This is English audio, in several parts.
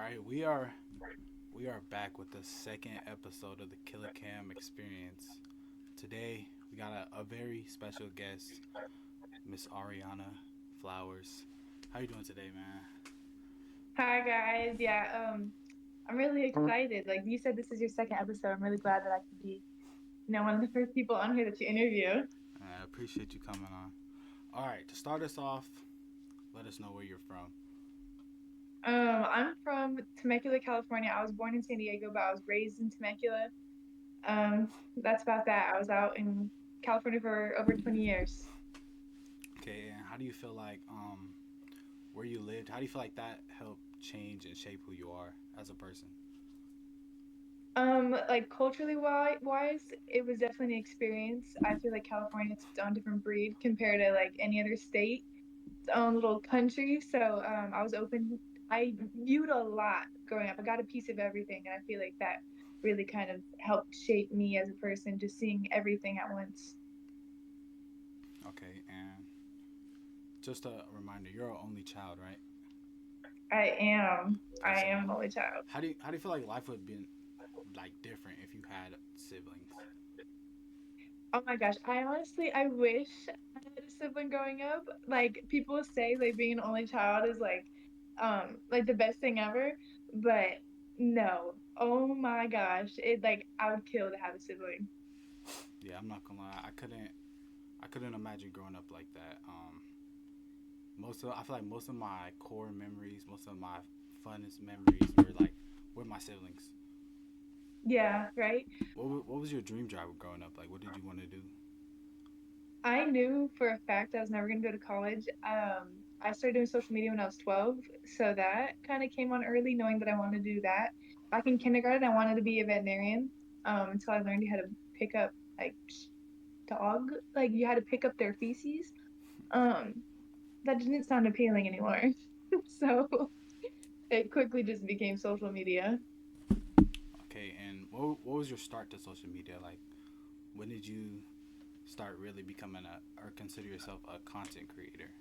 right, we are back with the second episode of the Killer Cam Experience. Today we got a very special guest, Miss Arianna Flowers. How you doing today, man? Hi guys. I'm really excited. Like you said, this is your second episode. I'm really glad that I could be, one of the first people on here that you interview. I appreciate you coming on. All right, to start us off, let us know where you're from. I'm from Temecula, California. I was born in San Diego, but I was raised in Temecula. That's about that. I was out in California for over 20 years. Okay, and how do you feel like where you lived? How do you feel like that helped change and shape who you are as a person? Like culturally wise, it was definitely an experience. I feel like California is its own different breed compared to like any other state. Own little country. So I was open. I viewed a lot growing up. I got a piece of everything, and I feel like that really kind of helped shape me as a person, just seeing everything at once. Okay, and just a reminder, you're an only child, right? I am. Okay, I so am an only child. how do you feel like life would be like different if you had siblings? Oh my gosh. I wish I had a sibling growing up. Like people say like being an only child is like the best thing ever, but no. Oh my gosh. It like I would kill to have a sibling. Yeah, I'm not gonna lie, I couldn't imagine growing up like that. I feel like most of my core memories, most of my funnest memories were like with my siblings. Yeah, right? What was your dream job growing up? Like, what did you want to do? I knew for a fact I was never going to go to college. I started doing social media when I was 12, so that kind of came on early, knowing that I wanted to do that. Back in kindergarten, I wanted to be a veterinarian until I learned you had to pick up like dog, like you had to pick up their feces. Um, that didn't sound appealing anymore, so it quickly just became social media. Okay, and what was your start to social media? Like, when did you start really becoming a or consider yourself a content creator?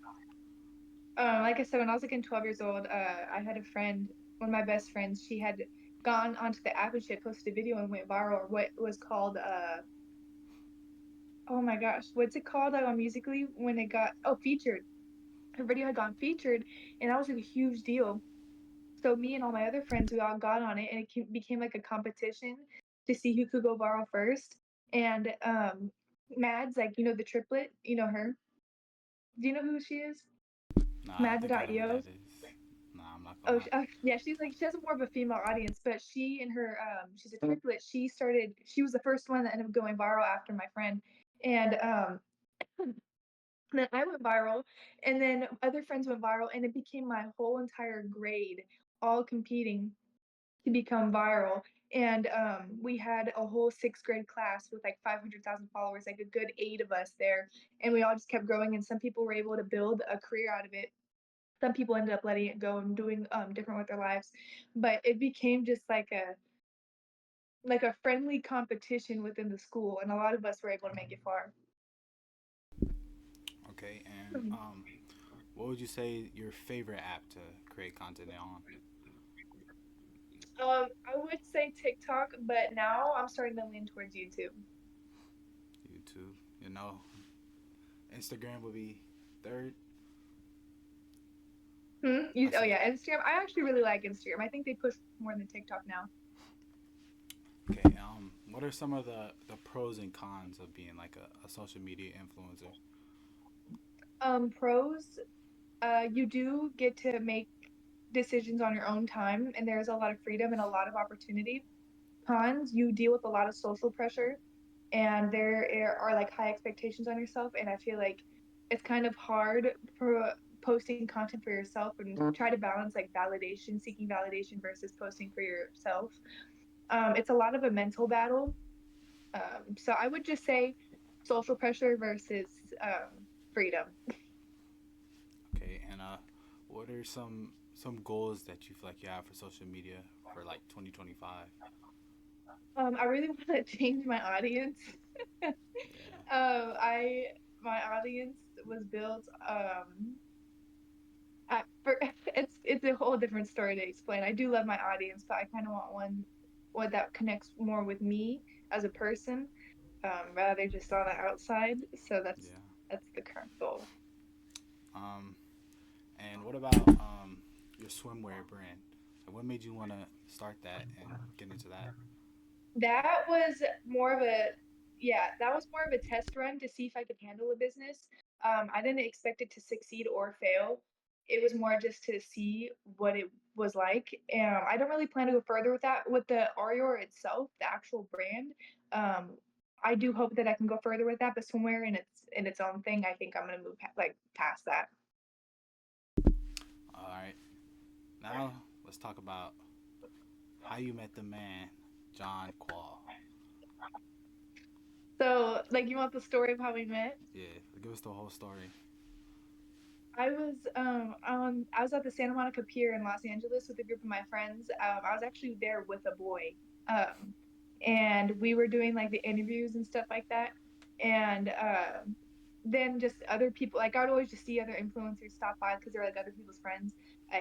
Like I said, when I was like in 12 years old, I had a friend, one of my best friends. She had gone onto the app and she had posted a video and went viral. Or what was called, oh my gosh, what's it called on Musically when it got featured? Her video had gone featured, and that was like a huge deal. So me and all my other friends, we all got on it, and became like a competition to see who could go viral first. And Mads, like the triplet, you know her. Do you know who she is? Nah, I think I know who Mads.io. that is. Nah, I'm not gonna Oh, lie. yeah, she's like she has more of a female audience, but she and her she's a triplet. She was the first one that ended up going viral after my friend, and then I went viral, and then other friends went viral, and it became my whole entire grade all competing to become viral. And we had a whole sixth grade class with like 500,000 followers, like a good eight of us there, and we all just kept growing. And some people were able to build a career out of it, some people ended up letting it go and doing different with their lives, but it became just like a friendly competition within the school, and a lot of us were able to make it far. Okay, and what would you say your favorite app to create content on? I would say TikTok, but now I'm starting to lean towards YouTube. YouTube. You know, Instagram would be third. I Oh said, yeah, Instagram. I actually really like Instagram. I think they push more than TikTok now. okay. What are some of the pros and cons of being like a social media influencer? Pros, you do get to make decisions on your own time, and there's a lot of freedom and a lot of opportunity. Cons, you deal with a lot of social pressure, and there are like high expectations on yourself, and I feel like it's kind of hard for posting content for yourself and try to balance like validation, seeking validation versus posting for yourself. It's a lot of a mental battle. So I would just say social pressure versus freedom. Okay, and what are some goals that you feel like you have for social media for like 2025? I really want to change my audience. Yeah. I my audience was built at it's a whole different story to explain. I do love my audience, but I kind of want one that connects more with me as a person, rather just on the outside. So Yeah. that's the current goal. Um, and what about your swimwear brand? Like, what made you want to start that and get into that? That was more of a yeah, that was more of a test run to see if I could handle a business. I didn't expect it to succeed or fail. It was more just to see what it was like. I don't really plan to go further with that. With the Arior itself, the actual brand, um, I do hope that I can go further with that. But somewhere in its own thing, I think I'm gonna move like past that. All right. Now let's talk about how you met the man, John Quall. So, like, you want the story of how we met? Yeah, give us the whole story. I was at the Santa Monica Pier in Los Angeles with a group of my friends. I was actually there with a boy. Um, and we were doing like the interviews and stuff like that. And then just other people, like I would always just see other influencers stop by because they were like other people's friends.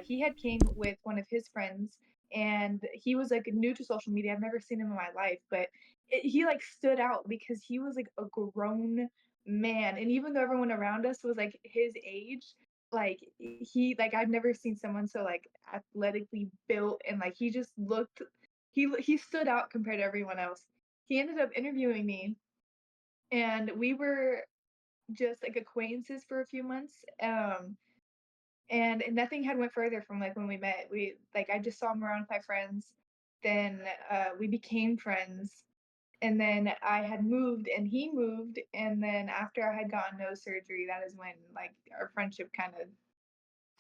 He had came with one of his friends, and he was like new to social media. I've never seen him in my life, but he like stood out because he was like a grown man, and even though everyone around us was like his age, like he like I've never seen someone so like athletically built, and like he just looked he stood out compared to everyone else. He ended up interviewing me, and we were just like acquaintances for a few months. And nothing had went further from like when we met. We like I just saw him around with my friends. Then we became friends, and then I had moved and he moved, and then after I had gotten nose surgery, that is when like our friendship kind of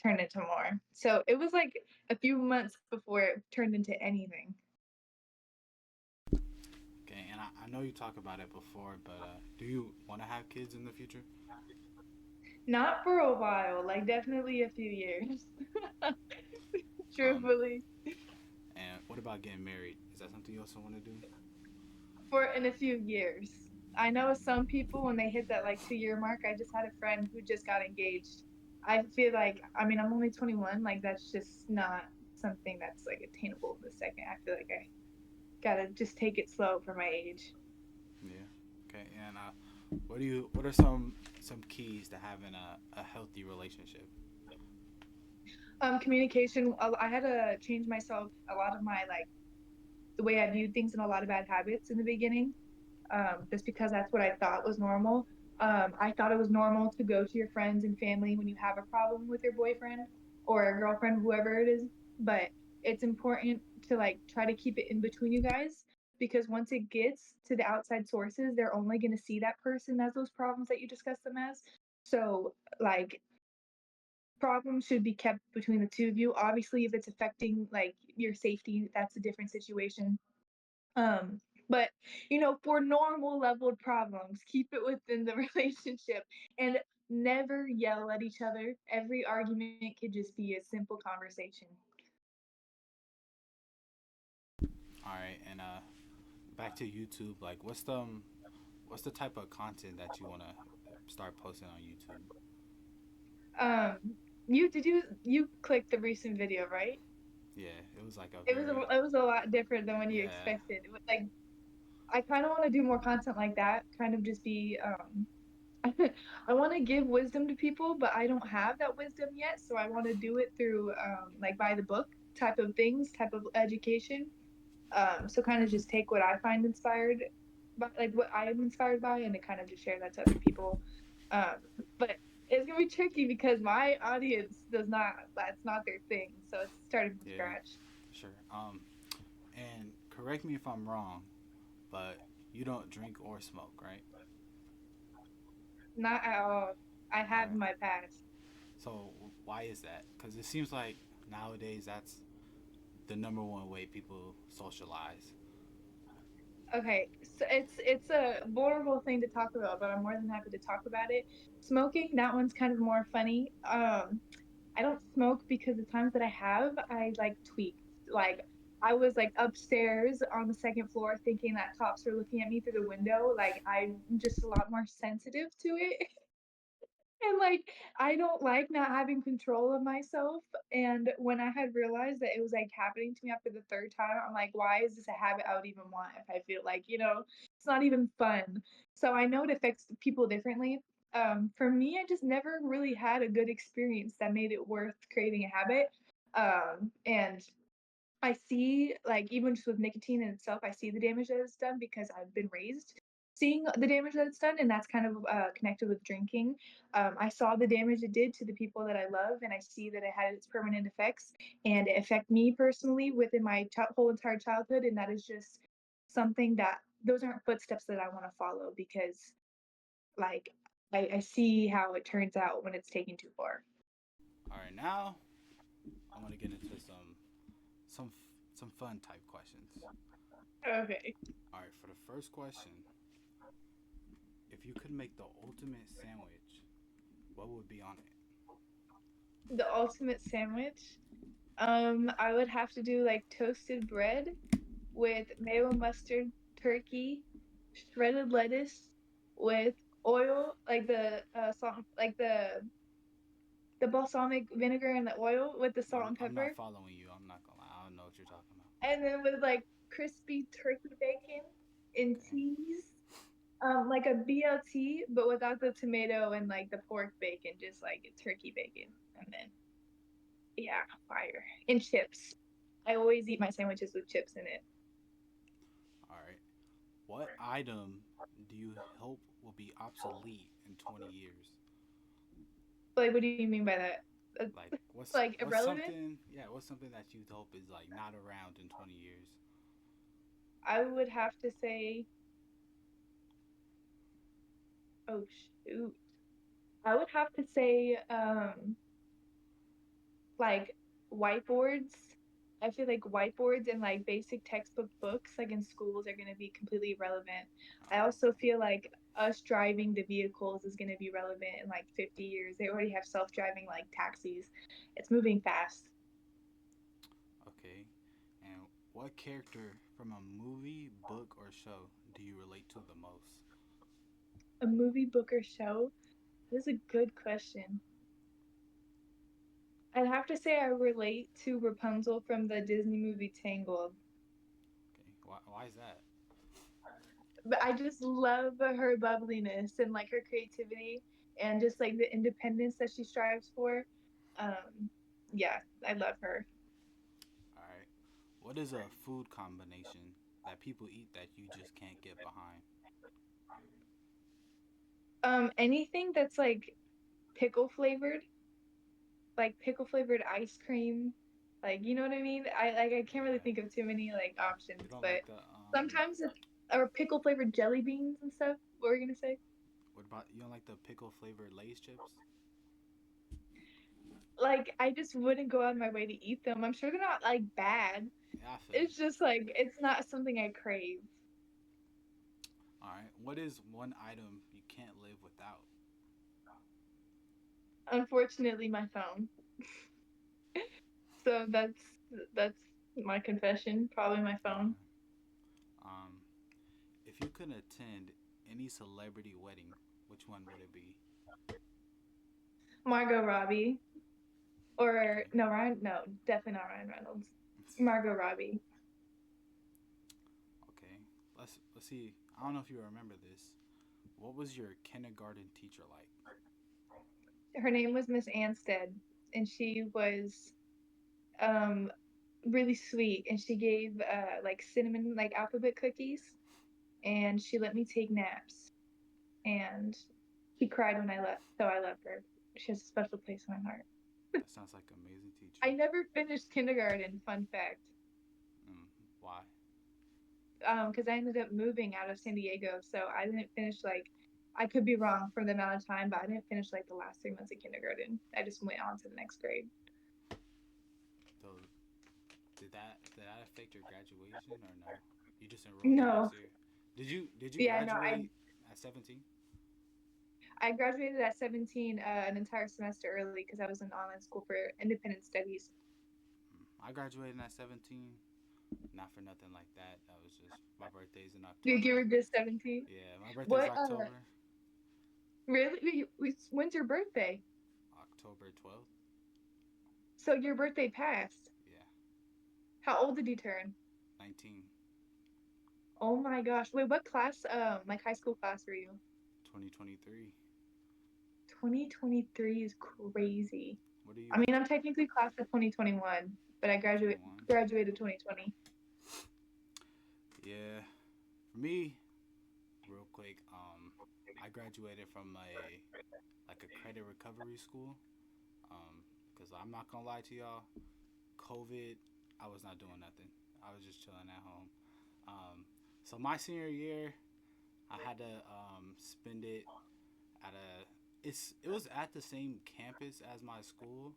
turned into more. So it was like a few months before it turned into anything. Okay, and I know you talked about it before, but do you want to have kids in the future? Not for a while, like definitely a few years. Um, Truthfully, and what about getting married? Is that something you also want to do? for in a few years. I know some people when they hit that like 2 year mark. I just had a friend who just got engaged. I feel like I mean I'm only 21. Like that's just not something that's like attainable in the second. I feel like I gotta just take it slow for my age. Yeah. Okay, and what do you? What are some keys to having a healthy relationship? Communication. I had to change myself a lot of my like the way I viewed things and a lot of bad habits in the beginning, just because that's what I thought was normal. I thought it was normal to go to your friends and family when you have a problem with your boyfriend or a girlfriend, whoever it is. But it's important to like try to keep it in between you guys because once it gets to the outside sources, they're only going to see that person as those problems that you discuss them as. So, like, problems should be kept between the two of you. Obviously, if it's affecting like your safety, that's a different situation. Um, but for normal leveled problems, keep it within the relationship and never yell at each other. Every argument could just be a simple conversation. All right, and back to YouTube. Like, what's the type of content that you want to start posting on YouTube? Um, you clicked the recent video, right? Yeah, it was like a It was very it was a lot different than when you yeah. expected. It was like I kind of want to do more content like that, kind of just be I want to give wisdom to people, but I don't have that wisdom yet. So I want to do it through like by the book type of things, type of education. So kind of just take what I find inspired, by, like what I am inspired by, and to kind of just share that to other people. Um, but it's gonna be tricky because my audience does not. That's not their thing. So it's starting from Yeah, scratch. sure. And correct me if I'm wrong, but you don't drink or smoke, right? Not at all. I All have right. in my past. So why is that? Because it seems like nowadays that's the number one way people socialize. Okay, so it's a vulnerable thing to talk about, but I'm more than happy to talk about it. Smoking, that one's kind of more funny. I don't smoke because the times that I have, I like tweak. Like I was like upstairs on the second floor thinking that cops were looking at me through the window. Like I'm just a lot more sensitive to it. And like I don't like not having control of myself. And when I had realized that it was like happening to me after the third time, I'm like, why is this a habit I would even want if I feel like, it's not even fun. So I know it affects people differently. For me, I just never really had a good experience that made it worth creating a habit. And I see, like, even just with nicotine in itself, I see the damage that it's done because I've been raised seeing the damage that it's done, and that's kind of connected with drinking. I saw the damage it did to the people that I love, and I see that it had its permanent effects, and it affected me personally within my whole entire childhood, and that is just something that those aren't footsteps that I want to follow because, like, I see how it turns out when it's taken too far. All right, now I want to get into some some fun type questions. Okay. All right, for the first question, if you could make the ultimate sandwich, what would be on it? The ultimate sandwich. I would have to do like toasted bread with mayo mustard, turkey, shredded lettuce with oil, like the salt, like the balsamic vinegar and the oil with the salt and I'm not pepper, following you. I'm not gonna lie. I don't know what you're talking about. and then with like crispy turkey bacon and Okay. cheese. Like a BLT, but without the tomato and like the pork bacon, just like turkey bacon, and then yeah, fire and chips. I always eat my sandwiches with chips in it. All right. What item do you hope will be obsolete in 20 years? Like, what do you mean by that? Uh, Like like what's irrelevant? something what's something that you hope is like not around in 20 years? I would have to say, oh shoot, I would have to say, like whiteboards. I feel like whiteboards and like basic textbook books, like in schools, are going to be completely irrelevant. I also feel like us driving the vehicles is going to be relevant in like 50 years. They already have self-driving like taxis. It's moving fast. Okay. And what character from a movie, book, or show do you relate to the most? A movie, book, or show? This is a good question. I'd have to say I relate to Rapunzel from the Disney movie Tangled. Okay. Why is that? But I just love her bubbliness and like her creativity and just like the independence that she strives for. Um, yeah, I love her. All right. What is a food combination that people eat that you just can't get behind? Anything that's pickle flavored, like pickle flavored ice cream, like you know what I mean? I can't really Yeah. think of too many like You options, don't but like the sometimes it's or pickle flavored jelly beans and stuff. What were you gonna say? what about you don't like the pickle flavored Lay's chips? Like I just wouldn't go out of my way to eat them. I'm sure they're not like bad. Yeah, I feel you. It's just like it's not something I crave. All right. What is one item you can't live without? Unfortunately, my phone. So that's my confession. Probably my All phone. right. Um, if you could attend any celebrity wedding, which one would it be? Margot Robbie or Okay. no Ryan? No, definitely not Ryan Reynolds. Margot Robbie. Okay. Let's see. I don't know if you remember this. What was your kindergarten teacher like? Her name was Miss Anstead, and she was um really sweet. And she gave like cinnamon like alphabet cookies, and she let me take naps. And she cried when I left, so I love her. She has a special place in my heart. That sounds like an amazing teacher. I never finished kindergarten, fun fact. Mm, why? Because I ended up moving out of San Diego, so I didn't finish like I could be wrong for the amount of time, but I didn't finish like the last 3 months of kindergarten. I just went on to the next grade. So did that affect your graduation or no? You just enrolled the No, next year. Did you yeah, no, I graduate at 17? I graduated at 17, an entire semester early because I was in online school for independent studies. I graduated at 17. Not for nothing like that. That was just my birthday's in You October. were just 17. Yeah, my birthday's What October. Really? When's your birthday? October 12th. So your birthday passed. Yeah, How old did you turn? 19, Oh my gosh. Wait, what class, like high school class were you? 2023. 2023 is crazy. What are I you? mean, I'm technically class of 2021, but I 2021. graduated 2020. Yeah, for me, real quick, I graduated from a like a credit recovery school. Because I'm not gonna lie to y'all, COVID, I was not doing nothing. I was just chilling at home. Um, so my senior year, I had to spend it at a. It was at the same campus as my school,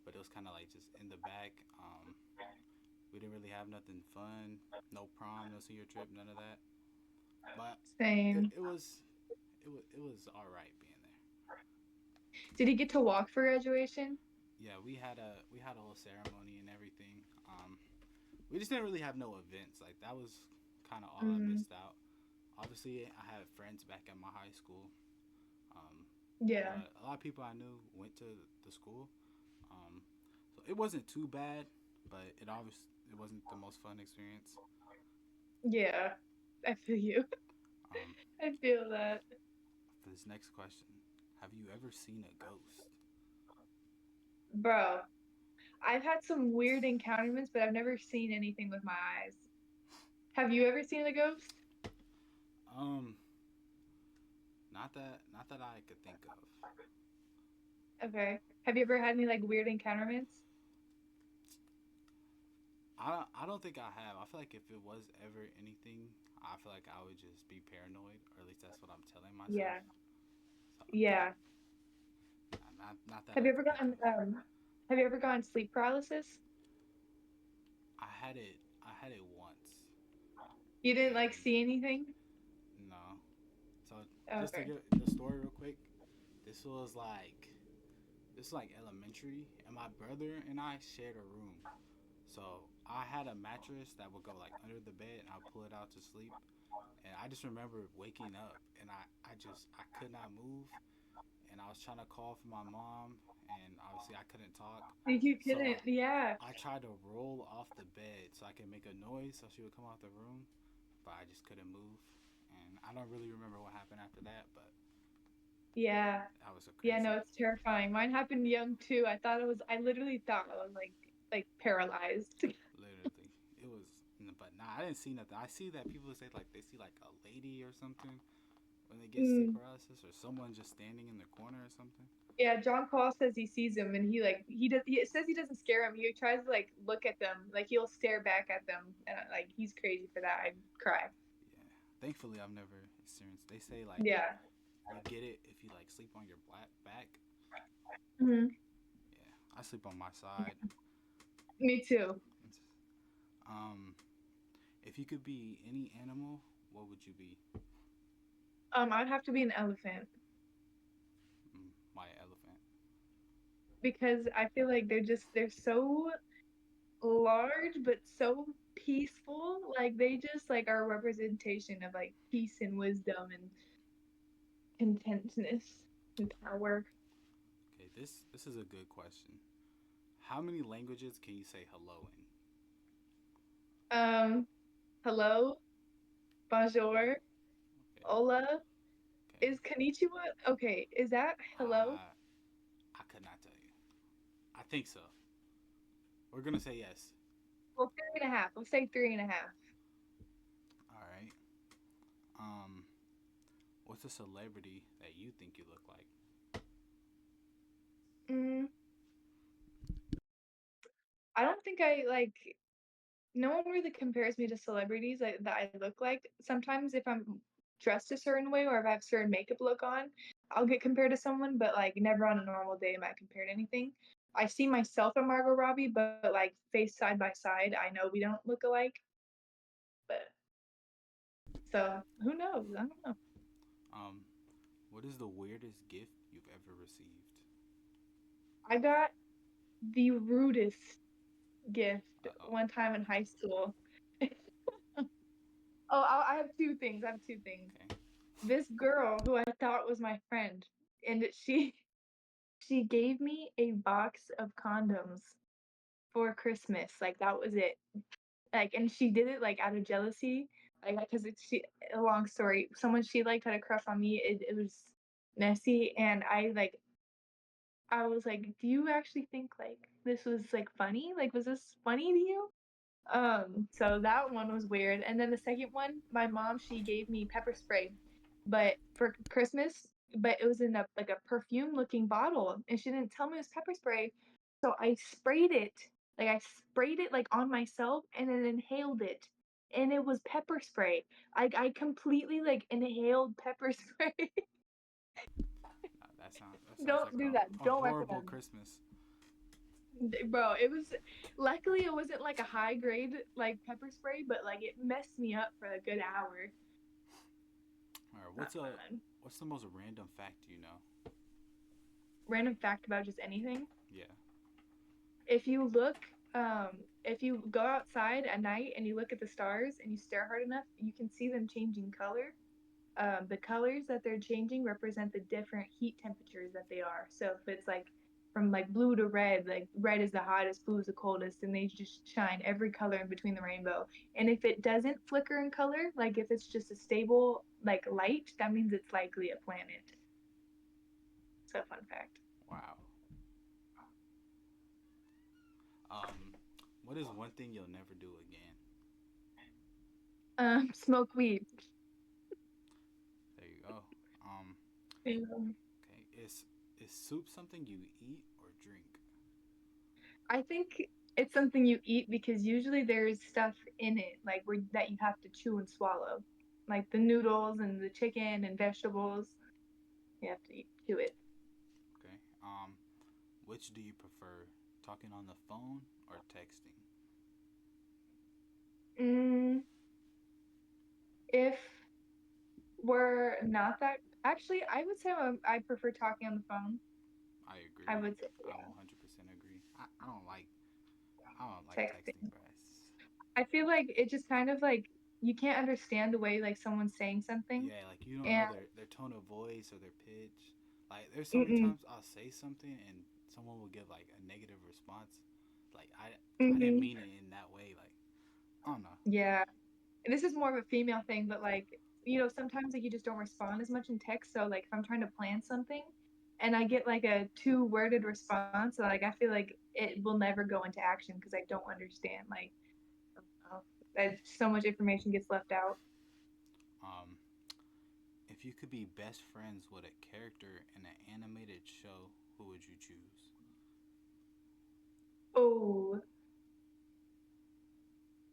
but it was kind of like just in the back. We didn't really have nothing fun. No prom, no senior trip, none of that. But it, Same. it was it was all right being there. Did you get to walk for graduation? Yeah, we had a whole ceremony and everything. We just didn't really have no events. Like that was kind of all I Mm, missed out. Obviously, I had friends back at my high school, um, yeah. but a lot of people I knew went to the school. Um, so it wasn't too bad, but it wasn't the most fun experience. Yeah. I feel you. Um, I feel that. for this next question, have you ever seen a ghost? Bro, I've had some weird encounters, but I've never seen anything with my eyes. Have you ever seen a ghost? Um, not that I could think of. Okay. Have you ever had any like weird encounters? I don't think I have. I feel like if it was ever anything, I feel like I would just be paranoid, or at least that's what I'm telling myself. Yeah. So Yeah. not that Have I you ever could think gotten of. have you ever gotten sleep paralysis? I had it once, You didn't like and see anything? no. So just to Okay. get the story real quick, this was like this was like elementary, and my brother and I shared a room. So I had a mattress that would go like under the bed, and I'd pull it out to sleep. And I just remember waking up, and I could not move, and I was trying to call for my mom, and obviously I couldn't talk. You So couldn't, yeah. I tried to roll off the bed so I could make a noise so she would come out the room, but I just couldn't move. And I don't really remember what happened after that, but Yeah. that was so Yeah, crazy. no, it's terrifying. Mine happened young too. I literally thought I was like paralyzed. Literally, it was. But nah, I didn't see nothing. I see that people say like they see like a lady or something when they get sleep Mm. paralysis, or someone just standing in the corner or something. Yeah, John Paul says he sees him and he does he it says he doesn't scare him. He tries to like look at them, like he'll stare back at them and like he's crazy for that. I'd cry. Yeah, thankfully I've never experienced. They say like Yeah. you get it if you like sleep on your black back. Hmm. Yeah, I sleep on my side. Me too. Um, if you could be any animal, what would you be? I'd have to be an elephant My elephant. because I feel like they're so large but so peaceful. Like they just like are a representation of like peace and wisdom and contentness and power. Okay, this is a good question. How many languages can you say hello in? Um, hello, bonjour, Okay, hola. okay. Is konnichiwa okay? Is that hello? Uh, I could not tell you. I think so. We're gonna say yes. Well, three and a half. Let's say three and a half. All right. Um, what's a celebrity that you think you look like? Mm, I don't think I like. No one really compares me to celebrities that I look like. Sometimes if I'm dressed a certain way or if I have certain makeup look on, I'll get compared to someone, but like never on a normal day am I compared to anything. I see myself and Margot Robbie, but like face side by side, I know we don't look alike. But so who knows? I don't know. Um, what is the weirdest gift you've ever received? I got the rudest gift Uh oh. one time in high school. Oh, I have two things. I have two things. Okay. this girl who I thought was my friend, and she gave me a box of condoms for Christmas. Like that was it. Like, and she did it like out of jealousy, like because it's she. A long story. Someone she liked had a crush on me. It was messy, and I was like, do you actually think like this was like funny? Like, was this funny to you? So that one was weird. And then the second one, my mom, she gave me pepper spray, but for Christmas, but it was in a like a perfume looking bottle, and she didn't tell me it was pepper spray. So I sprayed it. Like I sprayed it like on myself and then inhaled it. And it was pepper spray. I completely like inhaled pepper spray. Nah, that sounds Don't like do that. a Don't horrible recommend. Christmas. Bro, it was luckily it wasn't like a high grade like pepper spray, but like it messed me up for a good hour. All right, Not fun. what's the most random fact you know? Random fact about just anything. Yeah. If you look, if you go outside at night and you look at the stars and you stare hard enough, you can see them changing color. The colors that they're changing represent the different heat temperatures that they are. So if it's like from like blue to red, like red is the hottest, blue is the coldest, and they just shine every color in between the rainbow. And if it doesn't flicker in color, like if it's just a stable like light, that means it's likely a planet. So fun fact. Wow. Um, what is one thing you'll never do again? Smoke weed. There you go. Um, Yeah. okay. Is soup something you eat or drink? I think it's something you eat because usually there's stuff in it like where that you have to chew and swallow, like the noodles and the chicken and vegetables. You have to chew it. Okay. Which do you prefer, talking on the phone or texting? Mm, if we're not that, actually, I would say I prefer talking on the phone. I I agree. would say, I yeah, 100% agree. I don't like texting, texting. bro. I feel like it just kind of like you can't understand the way like someone's saying something, Yeah, like you don't know and their tone of voice or their pitch. Like there's so many mm-mm, times I'll say something and someone will give like a negative response. Like I didn't mm-hmm, mean it in that way. Like I don't know. yeah. And this is more of a female thing, but like, sometimes like you just don't respond as much in text. So like if I'm trying to plan something and I get like a two worded response, like I feel like it will never go into action because I don't understand like that so much information gets left out. Um, if you could be best friends with a character in an animated show, who would you choose? Oh,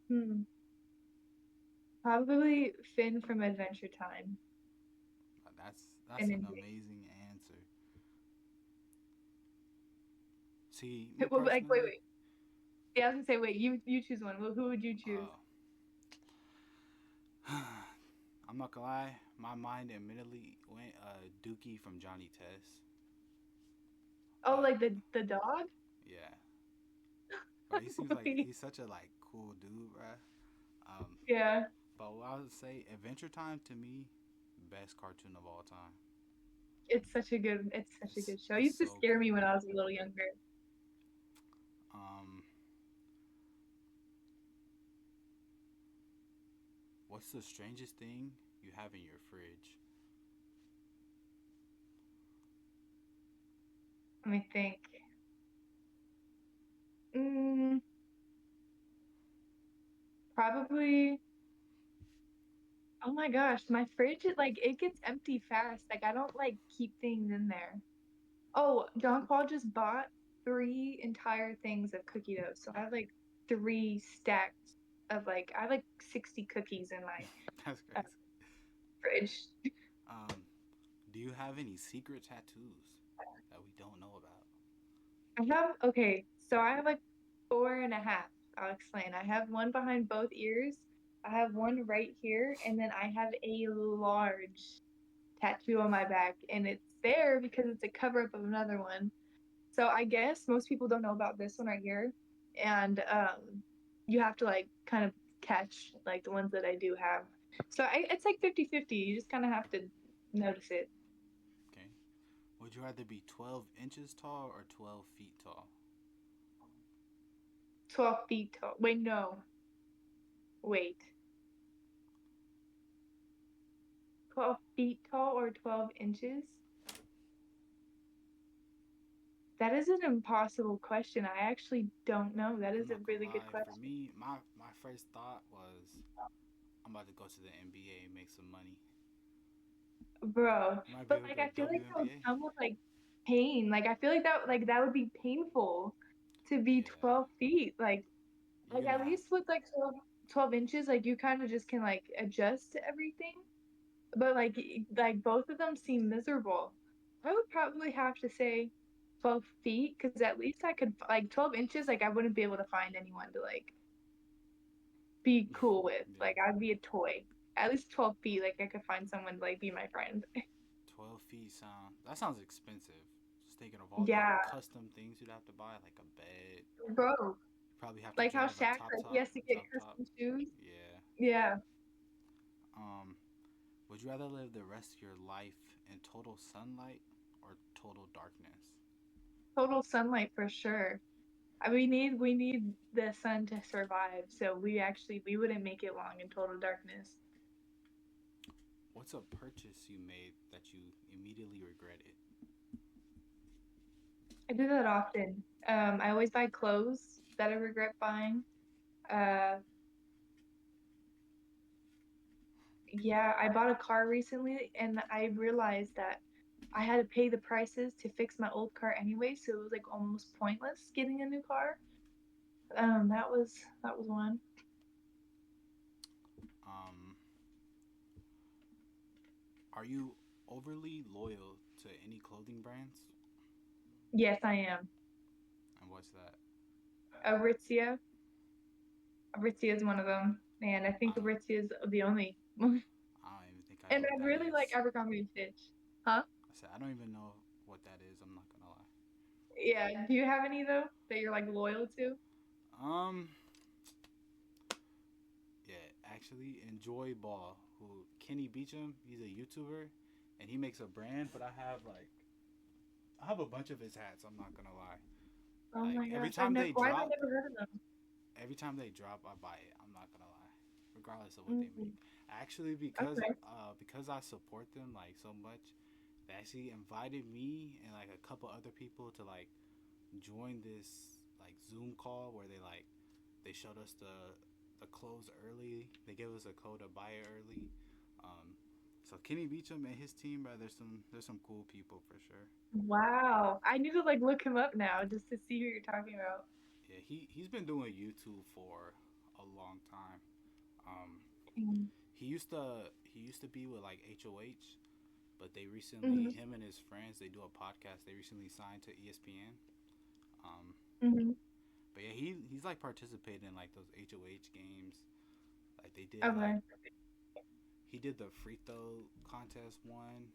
hmm. Probably Finn from Adventure Time That's and an Indy. amazing answer. See, me Like, wait, personally, wait. Yeah, I was gonna say, wait, you choose one. Well, who would you choose? uh, I'm not gonna lie, my mind admittedly went Dookie from Johnny Test, Oh, but like the dog? yeah, bro, he seems like he's such a like cool dude, bro. Um, Yeah, but what I would say, Adventure Time to me, best cartoon of all time. it's such a good show. It It's used to so scare me good. when I was a little younger. Um, what's the strangest thing you have in your fridge? Let me think. Mm, probably. Oh my gosh, my fridge is like it gets empty fast. Like I don't like keep things in there. Oh, John Paul just bought three entire things of cookie dough, so I have like three stacks of like I have like 60 cookies in my That's uh, crazy. fridge. Um, do you have any secret tattoos that we don't know about? I have okay, so I have like four and a half. I'll explain. I have one behind both ears. I have one right here, and then I have a large tattoo on my back, and it's there because it's a cover up of another one. So I guess most people don't know about this one right here, and you have to like kind of catch like the ones that I do have. So it's like 50-50. You just kind of have to. notice it. Okay. Would you rather be 12 inches tall or 12 feet tall? 12 feet tall. Wait, no. Wait. 12 feet tall or 12 inches? That is an impossible question. I actually don't know. That I'm is a not gonna really good lie. For question. me, my first thought was I'm about to go to the NBA and make some money. Bro, You might be but able to like go I feel like that would WNBA. come with like pain. Like I feel like that would be painful to be Yeah, 12 feet. you're Like gonna at have. least with like 12 inches, like you kind of just can like adjust to everything. But like both of them seem miserable. I would probably have to say 12 feet because at least I could like 12 inches, like I wouldn't be able to find anyone to like be cool with. Yeah, Like I'd be a toy. At least 12 feet, like I could find someone to like be my friend. 12 feet sound. That sounds expensive. Just thinking of all the Yeah, custom things you'd have to buy, like a bed. bro. You probably have to Like how drive a Shaq top like he top has to get top top. custom shoes. Yeah. Yeah, Um. Would you rather live the rest of your life in total sunlight or total darkness? total sunlight for sure. We need the sun to survive, so we wouldn't make it long in total darkness. What's a purchase you made that you immediately regretted? I do that often. I always buy clothes that I regret buying. Uh, yeah, I bought a car recently and I realized that I had to pay the prices to fix my old car anyway, so it was like almost pointless getting a new car. That was one. Um. Are you overly loyal to any clothing brands? Yes, I am. And what's that? Aritzia. Aritzia is one of them. Man, I think I don't. Aritzia is the only. And I don't even think I know what I that really like is. Abercrombie and Fitch. Huh? I said I don't even know what that is. I'm not gonna lie. Yeah. Do you have any though that you're like loyal to? Um. Yeah. Actually, Enjoy Ball. Who Kenny Beecham? He's a YouTuber, and he makes a brand. But I have a bunch of his hats. I'm not gonna lie. Oh Like my gosh, I've never. Why have I never heard of them? every time they drop, I buy it. I'm not gonna lie, regardless of what they make. Mm, Actually, okay. because I support them like so much, they actually invited me and like a couple other people to like join this like Zoom call where they showed us the clothes early. They gave us a code to buy it early. Um, so Kenny Beecham and his team, bro, there's some cool people for sure. Wow. I need to like look him up now just to see who you're talking about. Yeah, he's been doing YouTube for a long time. Um, Mm-hmm. he used to be with like HOH, but they recently Mm-hmm. him and his friends they do a podcast. They recently signed to ESPN. Um, Mm-hmm. but yeah, he's like participating in like those HOH games. Like they did like Okay. he did the free throw contest one.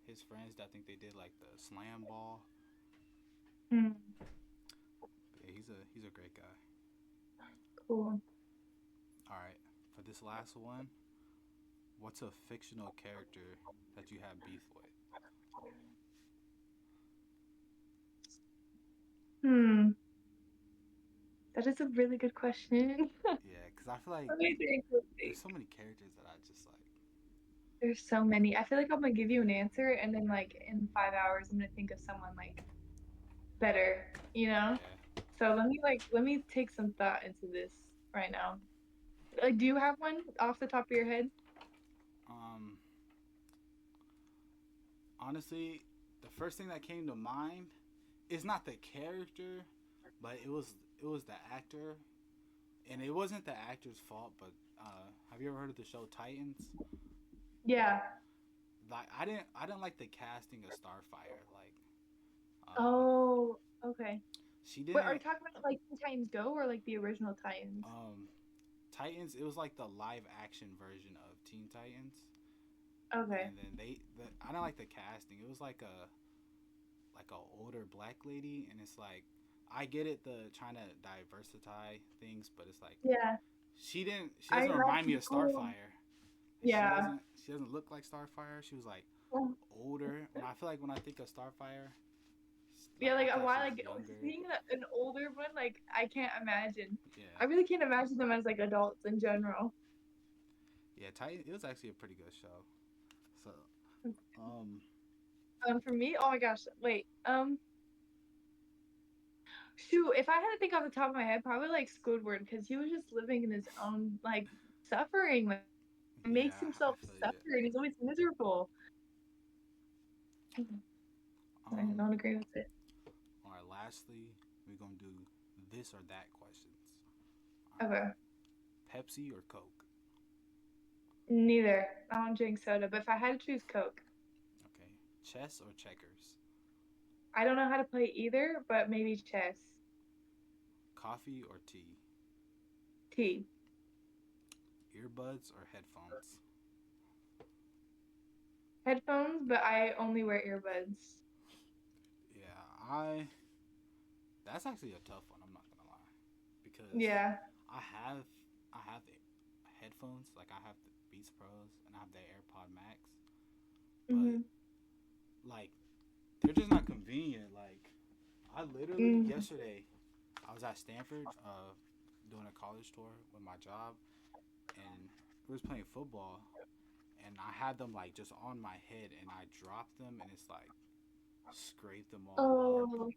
His friends, I think they did like the slam ball. Mm, But yeah, he's a great guy. cool. All right, for this last one, what's a fictional character that you have beef with? Hmm. That is a really good question. Yeah, because I feel like Let me think. Let me there's think. so many characters that I just like. There's so many. I feel like I'm gonna give you an answer, and then like in 5 hours, I'm gonna think of someone like better. You know. Yeah. So let me take some thought into this right now. Like, do you have one off the top of your head? Um. Honestly, the first thing that came to mind is not the character, but it was the actor, and it wasn't the actor's fault. But have you ever heard of the show Titans? Yeah. Like I didn't like the casting of Starfire. Like um, Oh, okay. she Wait, are you didn't talking about like Teen Titans Go or like the original Titans? um, Titans. It was like the live action version of Teen Titans, Okay. and then I didn't like the casting. It was like a older black lady, and it's like I get it, the trying to diversify things, but it's like Yeah. she I doesn't like remind me of people. Starfire. Yeah. She doesn't look like Starfire. She was like older. When I feel like when I think of Starfire, like Yeah, I like a feel like while, she's like younger. seeing an older one, like I can't imagine. I Yeah, really can't imagine them as like adults in general. yeah. Titan. It was actually a pretty good show. So, um, For me, oh my gosh, wait, shoot, if I had to think off the top of my head, probably like Squidward, because he was just living in his own like suffering, like makes yeah, I himself feel suffer, you. and he's always miserable. I Um, don't agree with it. all right. Lastly, we're gonna do this or that questions. All right. Okay, Pepsi or Coke? neither. I don't drink soda, but if I had to choose Coke, Okay. Chess or checkers? I don't know how to play either, but maybe chess, Coffee or tea? tea, Earbuds or headphones? headphones, but I only wear earbuds. Yeah, I. That's actually a tough one. I'm not gonna lie, because Yeah. I have I have headphones. Like I have the Beats Pros and I have the AirPod Max, but Mhm. like they're just not convenient. Like I literally Mhm. yesterday I was at Stanford doing a college tour with my job, and we was playing football, and I had them like just on my head, and I dropped them, and it's like scraped them all up. Oh,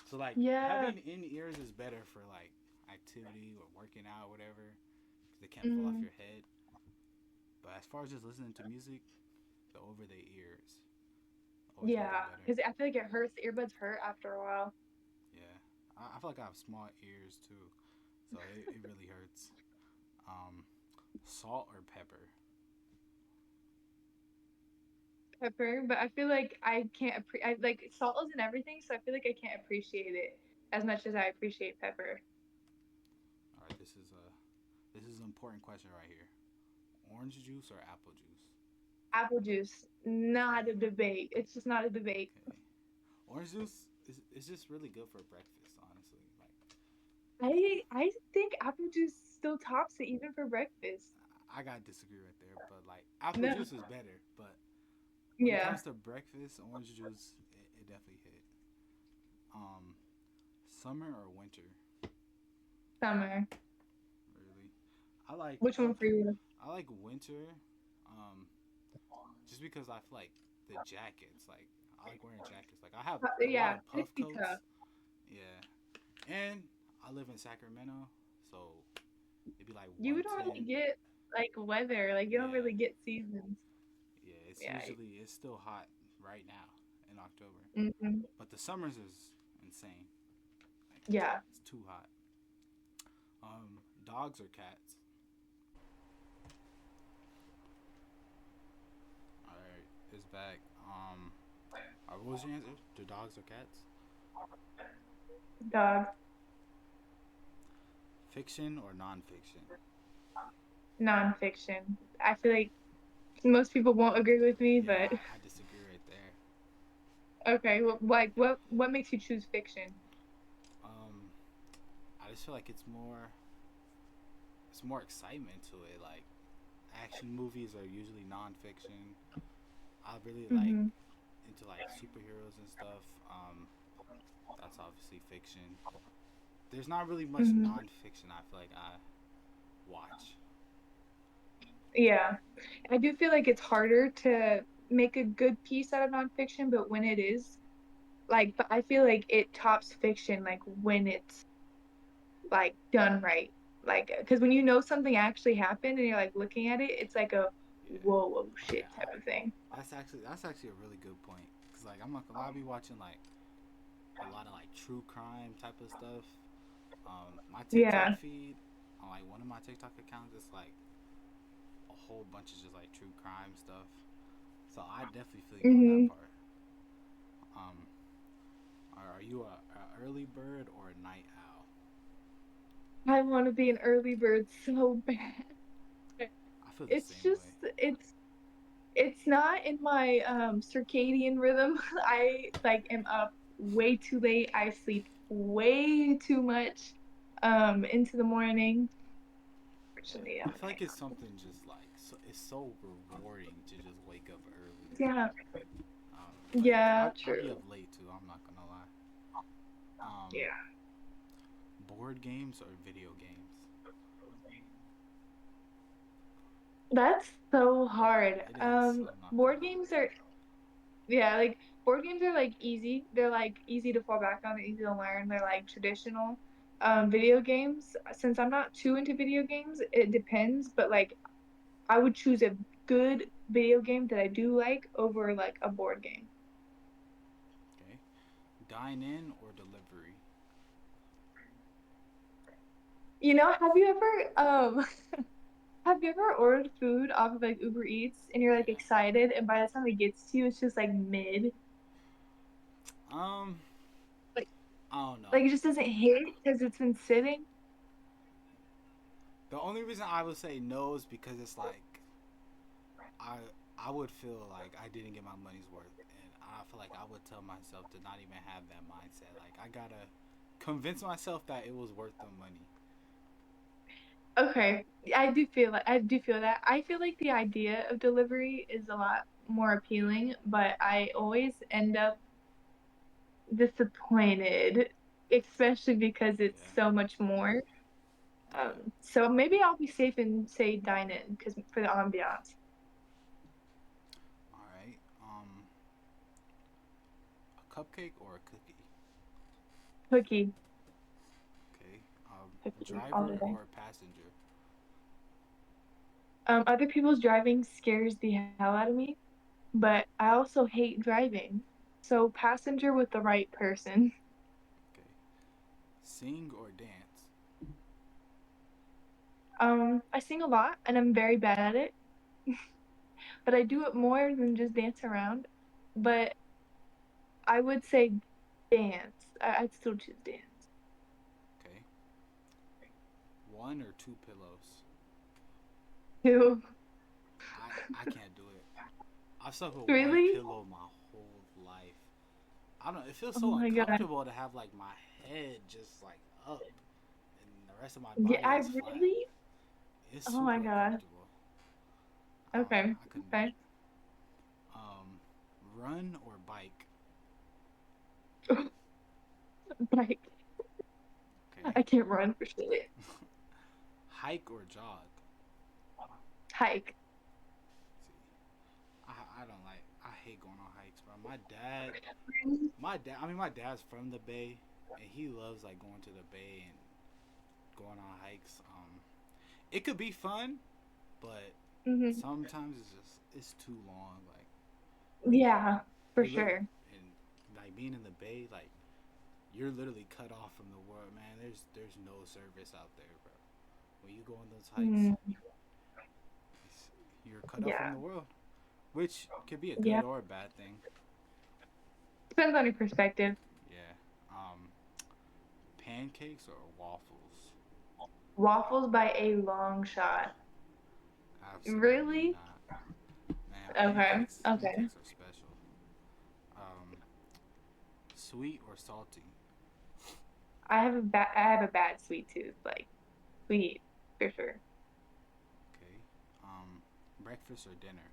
So like yeah. having in ears is better for like activity or working out, or whatever, because they can't fall off Mm. your head. But as far as just listening to music, the over the ears always gonna be Yeah, better. because I feel like it hurts. The earbuds hurt after a while. Yeah, I feel like I have small ears too, so it really hurts. Um, Salt or pepper? Pepper, but I feel like I can't I like salt is in everything, so I feel like I can't appreciate it as much as I appreciate pepper. All right, this is an important question right here. Orange juice or apple juice? Apple juice, not Okay, a debate. It's just not a debate. okay. Orange juice is just really good for breakfast, honestly. Like I think apple juice still tops it even for breakfast. I gotta disagree right there, but like apple No. juice is better. But when it Yeah. comes to breakfast, orange juice it definitely hit. Um, Summer or winter? Summer. Really, I like Which one for you? I like winter. Um, just because I feel like the jackets, like I like wearing jackets. Like I have a lot Yeah, of it'd puff be coats. tough. Yeah, and I live in Sacramento, so it'd be like You don't really 110. get like weather, like you don't Yeah, really get seasons. yeah. Yeah. It's still hot right now in October, Hmm. but the summers is insane. Like Yeah. it's too hot. Dogs or cats? All right, it's back. What was your answer? Do dogs or cats? Dog. Fiction or nonfiction? Nonfiction. I feel like most people won't agree with me, Yeah, but I disagree right there. okay. Well, like, what makes you choose fiction? Um, I just feel like it's more excitement to it. Like action movies are usually nonfiction. I really like Hmm. into like superheroes and stuff. That's obviously fiction. There's not really much Hmm. nonfiction I feel like I watch. Yeah, I do feel like it's harder to make a good piece out of nonfiction, but when it is, like, but I feel like it tops fiction, like when it's like done right. Like, because when you know something actually happened and you're like looking at it, it's like a Yeah. whoa, whoa, Okay. shit type of thing. That's actually a really good point. Cause like I'm not gonna lie, I be watching like a lot of like true crime type of stuff. My TikTok Yeah. feed on like one of my TikTok accounts is like a whole bunch of just like true crime stuff. So I definitely feel you on that Hmm. part. Um, are you a early bird or a night owl? I want to be an early bird so bad. I feel the It's same way. just it's not in my circadian rhythm. I like am up way too late. I sleep way too much into the morning. actually. I feel like Okay. it's something just like so, it's so rewarding to just wake up early. Yeah. Like Yeah. I'll be True. up late too. I'm not gonna lie. Um, Yeah. board games or video games? That's so hard. It is. I'm not gonna Board lie. games are yeah, like board games are like easy. They're like easy to fall back on. They're easy to learn. They're like traditional. Video games, since I'm not too into video games, it depends. But like, I would choose a good video game that I do like over like a board game. Okay. Dine in or delivery? Have you ever have you ever ordered food off of like Uber Eats and you're like Yeah. excited and by the time it gets to you it's just like mid? Um, Like I don't know. like it just doesn't hit because it's been sitting? The only reason I would say no is because it's like I I would feel like I didn't get my money's worth, and I feel like I would tell myself to not even have that mindset. Like I gotta convince myself that it was worth the money. Okay. I do feel that. I feel like the idea of delivery is a lot more appealing, but I always end up disappointed, especially because it's Yeah, so much more. yeah. So maybe I'll be safe and say dine in because for the ambiance. All right. A cupcake or a cookie? Cookie, Okay. cookie all the Driver way. or passenger? Other people's driving scares the hell out of me, but I also hate driving. So passenger with the right person. Okay. Sing or dance? I sing a lot and I'm very bad at it, but I do it more than just dance around. But I would say dance. I'd still choose dance. Okay. One or two pillows? Two. I can't do it. I've slept with one Really? pillow my whole life. I don't know. It feels Oh so my God. uncomfortable to have like my head just like up and the rest of my Yeah, body I is flat. really? It's Oh my super God. uncomfortable. Okay. I couldn't do it. Okay. Um, run or bike? Like, Okay. I can't run for shit. Hike or jog? Hike. See, I don't like. I hate going on hikes, bro. My dad's from the Bay, and he loves like going to the Bay and going on hikes. It could be fun, but Hmm. sometimes it's too long. Like Yeah, for you're literally sure. and like being in the Bay, like you're literally cut off from the world, man. There's no service out there, bro. When you go on those hikes, Mm, you're cut off from yeah. the world, which could be a Yeah. good or a bad thing. Depends on your perspective. Yeah. Pancakes or waffles? Waffles by a long shot. Absolutely Really? not, man. Okay. Okay. Pancakes are special. Um, sweet or salty? I have a bad sweet tooth, like sweet for sure. Okay. Breakfast or dinner?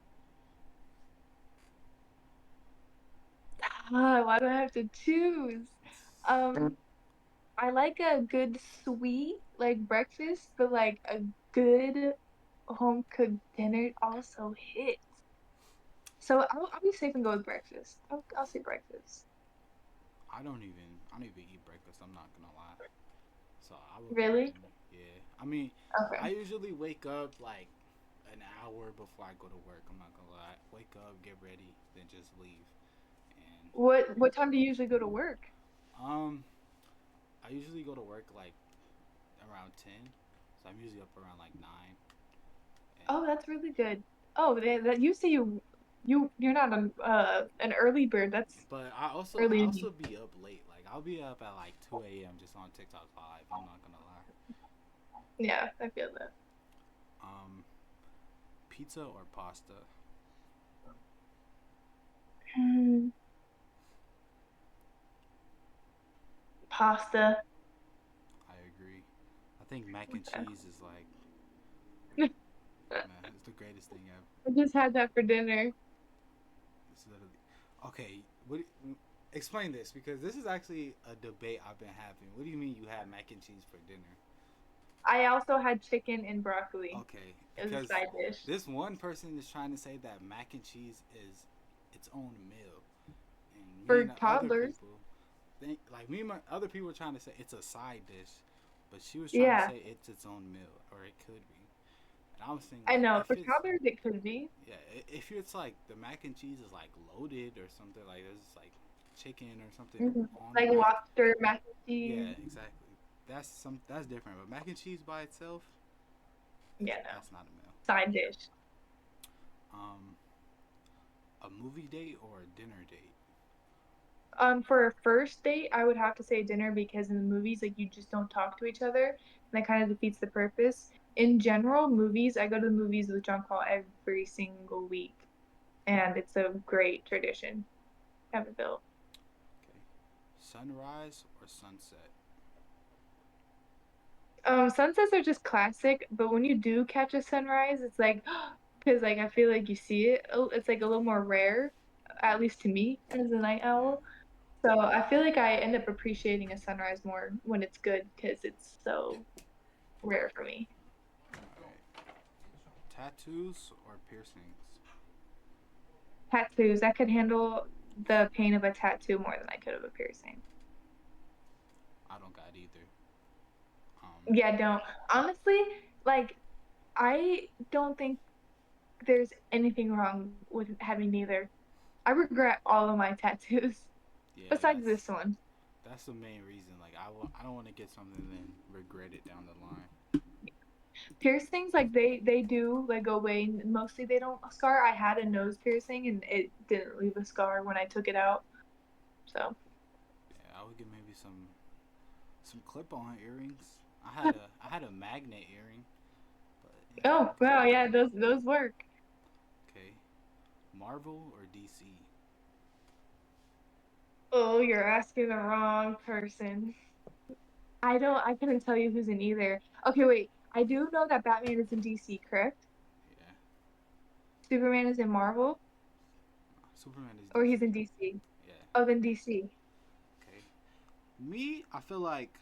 Why do I have to choose? Um, I like a good sweet like breakfast, but like a good home cooked dinner also hits. So I'll be safe and go with breakfast. I'll say breakfast. I don't even eat breakfast. I'm not gonna lie. So I would go with Really? dinner. Yeah. I mean, Okay. I usually wake up like an hour before I go to work. I'm not gonna lie. Wake up, get ready, then just leave. And What time do you usually go to work? um, I usually go to work like around 10. So I'm usually up around like 9. And Oh, that's really good. Oh, that you say you're not an early bird. That's but I early to me. also be up late. Like I'll be up at like 2 a.m. just on TikTok live. I'm not gonna lie. Yeah, I feel that. Um, pizza or pasta? Hmm, pasta. I agree. I think mac and Okay. cheese is like Man, it's the greatest thing ever. I just had that for dinner. It's literally okay. What? Explain this because this is actually a debate I've been having. What do you mean you had mac and cheese for dinner? I also had chicken and broccoli Okay, as a because side dish. this one person is trying to say that mac and cheese is its own meal, and me For and the other toddlers. people think like me and my other people were trying to say it's a side dish, but she was trying to Yeah, say it's its own meal or it could be. And I was thinking I like know. For toddlers, it could be. yeah, if it's like the mac and cheese is like loaded or something like there's like chicken or something on the Like mac. lobster, mac and cheese. Yeah, exactly. That's different. But mac and cheese by itself, Yeah, no. that's not a meal. Side dish. Um, a movie date or a dinner date? For a first date, I would have to say dinner because in the movies, like you just don't talk to each other, and that kind of defeats the purpose. In general, movies, I go to the movies with John Paul every single week, and it's a great tradition I have built. Okay. Sunrise or sunset? Sunsets are just classic, but when you do catch a sunrise, it's like, because like I feel like you see it, it's like a little more rare, at least to me as a night Yeah. owl. So I feel like I end up appreciating a sunrise more when it's good because it's so rare for me. Alright. Tattoos or piercings? Tattoos, I could handle the pain of a tattoo more than I could of a piercing. I don't got either. Um, Yeah, don't. Honestly, like I don't think there's anything wrong with having neither. I regret all of my tattoos yeah, besides this one. that's the main reason. Like I don't want to get something and then regret it down the line. Piercings, like they do like go away. And mostly they don't scar. I had a nose piercing and it didn't leave a scar when I took it out. So, Yeah, I would get maybe some clip-on earrings. I had a magnet earring, but yeah, oh wow, yeah, those work. okay. Marvel or DC? Oh, you're asking the wrong person. I couldn't tell you who's in either. Okay, wait. I do know that Batman is in DC, correct? Yeah, Superman is in Marvel, Superman is or DC. he's in DC. Yeah, Oh, then DC. okay. Me, I feel like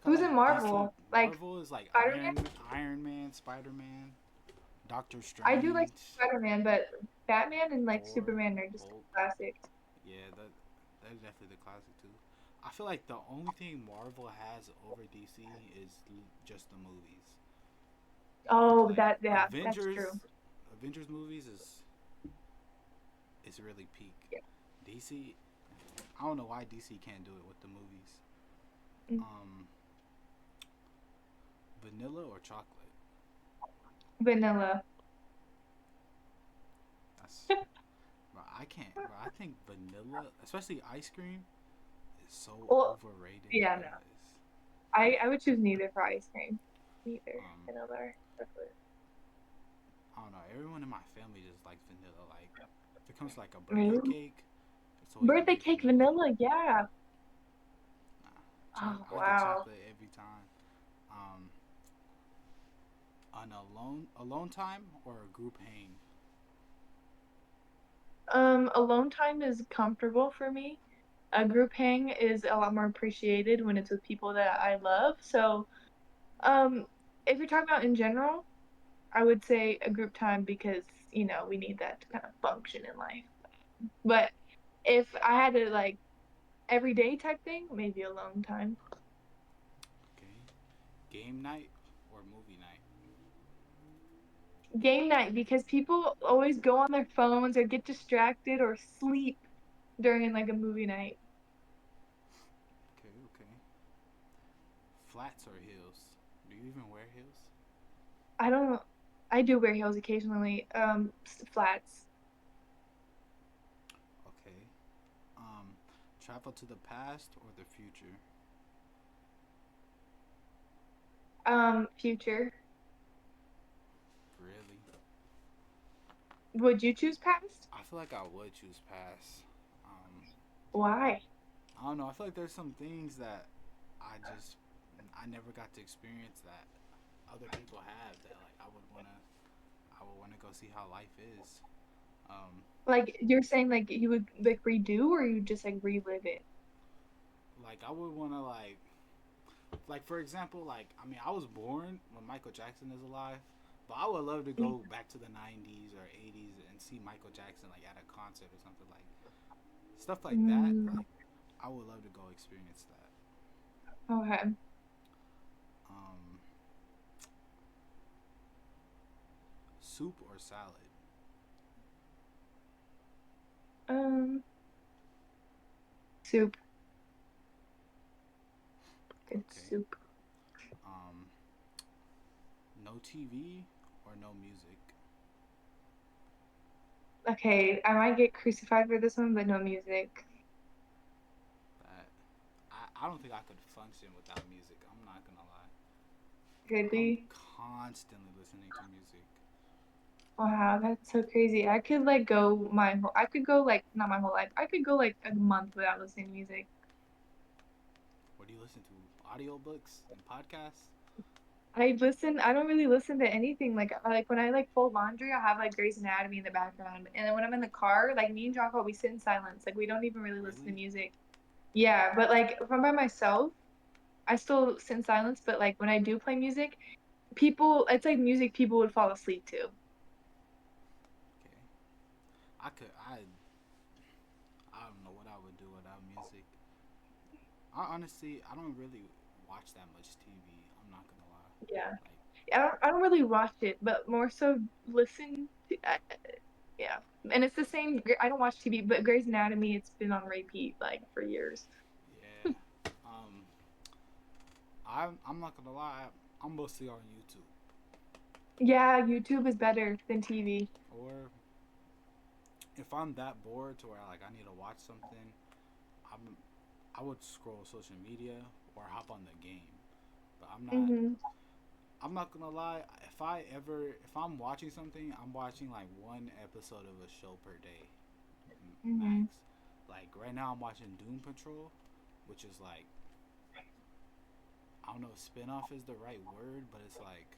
I Who's like in DC. Marvel? Like Marvel is like Spider-Man? Iron Man, Spider Man, Doctor I do like Strange, Spider-Man, but Batman and like Thor, Superman are just Hulk. classics. Yeah, that's definitely the classic too. I feel like the only thing Marvel has over DC is just the movies. Oh, Like that yeah, that's true. Avengers movies is really peak. Yeah. DC, I don't know why DC can't do it with the movies. Mm. Um, vanilla or chocolate? Vanilla. That's bro, I can't. Bro, I think vanilla, especially ice cream, is so Well, overrated, yeah, bro. no. It's, I would choose neither for ice cream. Neither. um, Vanilla. Chocolate. I don't know. Everyone in my family just likes vanilla. Like, if it comes to like a birthday Really? cake, it's always gonna Birthday be cake vanilla. vanilla, yeah. Nah, Oh, I get wow. chocolate every time. Um, an alone time or a group hang. Alone time is comfortable for me. A group hang is a lot more appreciated when it's with people that I love. So, um, if you're talking about in general, I would say a group time because, we need that to kind of function in life. But if I had to like everyday type thing, maybe alone time. Okay, game night or movie night. Game night because people always go on their phones or get distracted or sleep during like a movie night. Okay, okay. Flats or heels? Do you even wear heels? I don't I do wear heels occasionally. Flats. Okay. Um, travel to the past or the future? Future. Really? Would you choose past? I feel like I would choose past. Um, Why? I don't know. I feel like there's some things that I just I never got to experience that. other people have that like I would wanna go see how life is. Um, Like you're saying, like you would like redo, or you just like relive it? like I would wanna like for example, like I mean I was born when Michael Jackson is alive, but I would love to go back to the '90s or '80s and see Michael Jackson like at a concert or something like stuff like that. Mm, Like I would love to go experience that. okay. Um, soup or salad? Um, soup. Good Okay. soup. Um, no TV or no music? Okay, I might get crucified for this one, but no music. That I don't think I could function without music. I'm not gonna lie. I'm Really? constantly listening to music. Wow, that's so crazy. I could like go my whole, I could go like not my whole life. I could go like a month without listening to music. What do you listen to? Audiobooks and podcasts? I don't really listen to anything. Like when I like fold laundry, I have like Grey's Anatomy in the background. And then when I'm in the car, like me and Jocko, we sit in silence. Like we don't even really listen to Really? music. Yeah, but like if I'm by myself, I still sit in silence. But like when I do play music, it's like music people would fall asleep to. Okay. I don't know what I would do without music. I don't really watch that much TV. I'm not gonna lie. Yeah. Like, I don't really watch it, but more so listen to, yeah. And it's the same. I don't watch TV, but Grey's Anatomy, it's been on repeat like for years. yeah. I'm not gonna lie. I'm mostly on YouTube, Yeah, YouTube is better than TV. or if I'm that bored to where like I need to watch something, I'm I would scroll social media or hop on the game. But Hmm. I'm not gonna lie. If I'm watching something, I'm watching like one episode of a show per day, Hmm. max. Like right now, I'm watching Doom Patrol, which is like I don't know if spinoff is the right word, but it's like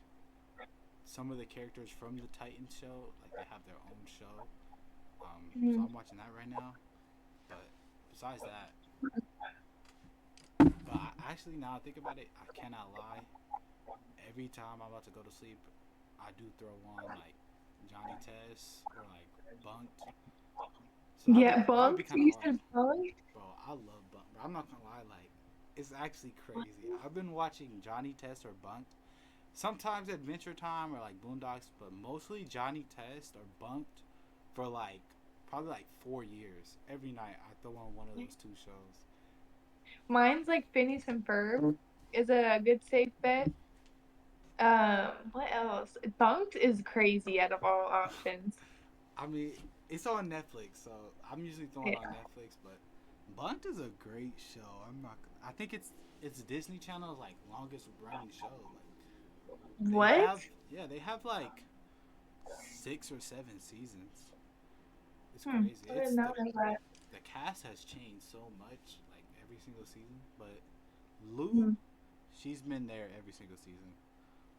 some of the characters from the Titan show, like they have their own show. So Hmm. I'm watching that right now. But besides that, but actually now I think about it, I cannot lie. Every time I'm about to go to sleep, I do throw on like Johnny Test or like Bunked. So Yeah, that would be Bunked. kind of You hard, said Bunked? bro. I love Bunked, bro. I'm not gonna lie, like it's actually crazy. I've been watching Johnny Test or Bunked. Sometimes Adventure Time or like Boondocks, but mostly Johnny Test or Bunked for like probably like 4 years. Every night I throw on one of those two shows. Mine's like Phineas and Ferb is a good safe bet. What else? Bunked is crazy out of all options. I mean, it's on Netflix, so I'm usually throwing on Yeah. Netflix. But Bunked is a great show. I'm not. I think it's Disney Channel's like longest running show. Like they What? have, yeah, they have like 6 or 7 seasons. It's Hmm. crazy. I did not know that. The cast has changed so much, like every single season. But Lou, Hmm. she's been there every single season.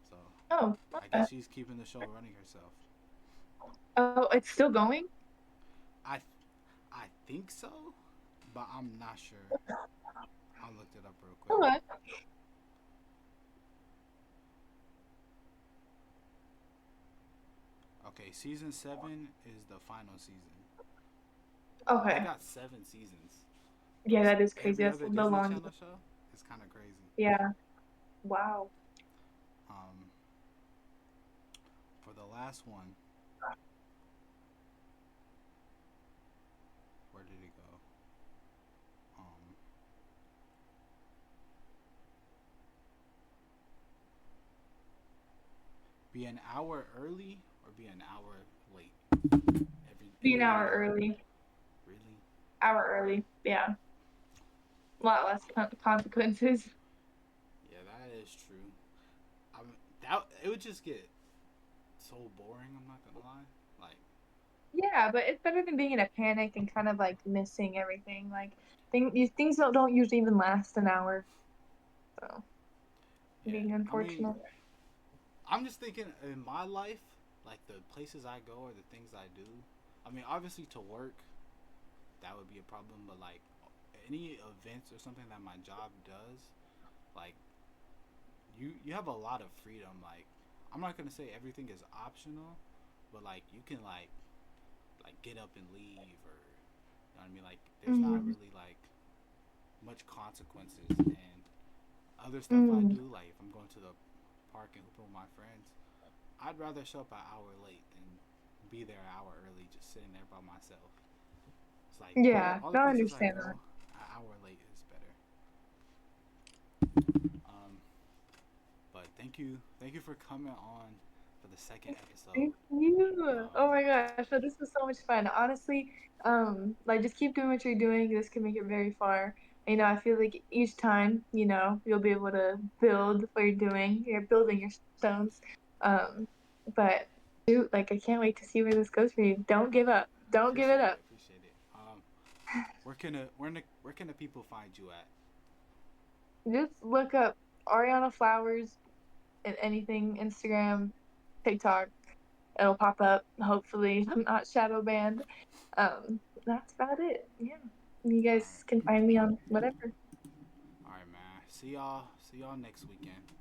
So Oh, I okay. guess she's keeping the show running herself. Oh, it's still going? I I think so, but I'm not sure. I looked it up real quick. Okay. Okay, season 7 is the final season. But they Okay. got 7 seasons. Yeah, Plus that is crazy. every That's other the Disney Channel longest. show. It's kind of crazy. Yeah. Wow. Um, for the last one, where did it go? Um, be an hour early or be an hour late Be an every hour day. early. Really? Hour early. Yeah. A lot less consequences. Yeah, that is true. I mean, that it would just get so boring. I'm not gonna lie. Like, Yeah, but it's better than being in a panic and kind of like missing everything. Like things don't usually even last an hour. So yeah. being I mean, unfortunate. I'm just thinking in my life, like the places I go or the things I do. I mean, obviously to work, that would be a problem, but like any events or something that my job does, like you have a lot of freedom. Like I'm not gonna say everything is optional, but like you can like get up and leave or you know what I mean. Like there's not Mm, really like much consequences and other stuff I mm, do. Like if I'm going to the park and hooping with my friends, I'd rather show up an hour late than be there an hour early, just sitting there by myself. It's like yeah, all the no, I places I understand go, that. an hour late is better. Um, but thank you for coming on for the second episode. Thank you. Um, Oh my gosh, so this was so much fun. Honestly, like just keep doing what you're doing. This can make it very far. I feel like each time, you'll be able to build what you're doing. You're building your stones. Um, but shoot, like I can't wait to see where this goes for you. Don't give up. Don't give it appreciate up. it, appreciate it. Where can the people find you at? Just look up Ariana Flowers and anything, Instagram, TikTok. It'll pop up. Hopefully, I'm not shadow banned. That's about it. Yeah. You All guys right, can find me on whatever. all right, man. See y'all. See y'all next weekend.